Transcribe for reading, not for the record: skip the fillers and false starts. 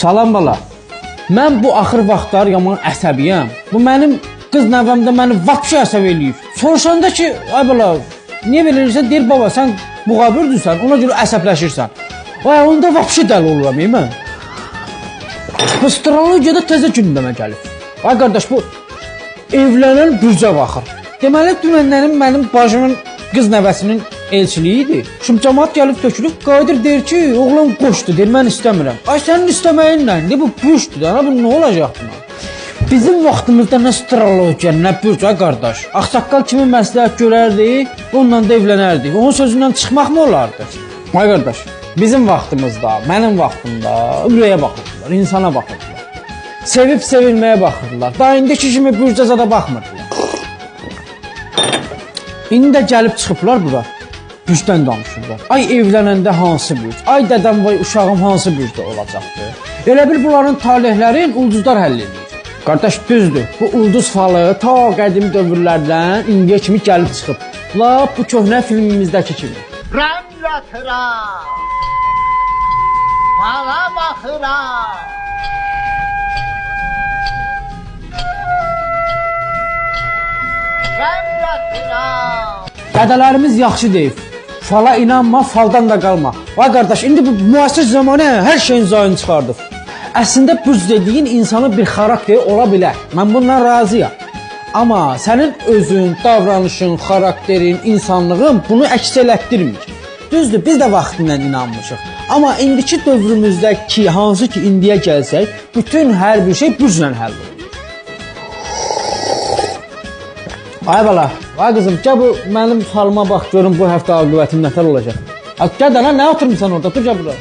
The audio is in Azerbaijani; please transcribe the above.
Salam bala. Mən bu axır vaxtlar yaman əsəbiyəm. Bu mənim qız nəvəmdə məni vapşi əsəb eləyir. Soruşanda ki, ay bala, niyə belə eləyirsən? Deyir, baba, sən müqabirdürsən, ona görə əsəbləşirsən. Ay, onda vapşi dəli oluram, mən. Astrologiyada təzə gündəmə gəlir. Ay qardaş, bu evlənən bürcə baxır. Deməli, dünənlərin mənim bacımın qız nəvəsinin elçiliyi idi. Şimdi cəmaat gəlib tökülüb, Qadir deyir ki, oğlan qoşdu, deyir, mən istəmirəm. Ay, sənin istəməyin nədir? Bu bürcdür da, bu nə olacaq buna? Bizim vaxtımızda nə astrologiya, nə bürc, ay qardaş. Ağsaqqal kimi məsləhət görərdi, onunla da evlənərdi. Onun sözündən çıxmaq mı olardı? Ay qardaş, bizim vaxtımızda, mənim vaxtımda ürəyə baxırdılar, insana baxırdılar. Sevib sevilməyə baxırdılar. Daha indiki kimi bürcə zada baxmırdılar. İndi də gəlib çıxıblar bura. Bürcdən danışırlar. Ay evlənəndə hansı bürc? Ay dədəm vay uşağım hansı bürcdə olacaqdı? Elə bil bunların talihlərin ulduzlar həll edir. Qardaş düzdür. Bu ulduz falı ta qədim dövrlərdən indiyə kimi gəlib çıxıb. Lap bu köhnə filmimizdəki kimi. Rəm yatıram, fala baxıram. Rəm yatıram. Dədələrimiz yaxşı deyib. Fala inanma, faldan da qalma. Vay qardaş, indi bu müasir zamanə hər şeyin zayını çıxardıb. Əslində bürc dediyin insanın bir xarakteri ola bilər. Mən bundan razıyam. Amma sənin özün, davranışın, xarakterin, insanlığın bunu əks elətdirmir. Düzdür, biz də vaxtından inanmışıq. Amma indiki dövrümüzdə ki, hansı ki indiyə gəlsək, bütün hər bir şey bürclə həll olur. Ay bala, ay qızım, gəl bu mənim halıma bax, görüm bu həftə aqibətim nətər olacaq. Gəl də nə oturmuşsan orada, dur gəl bura.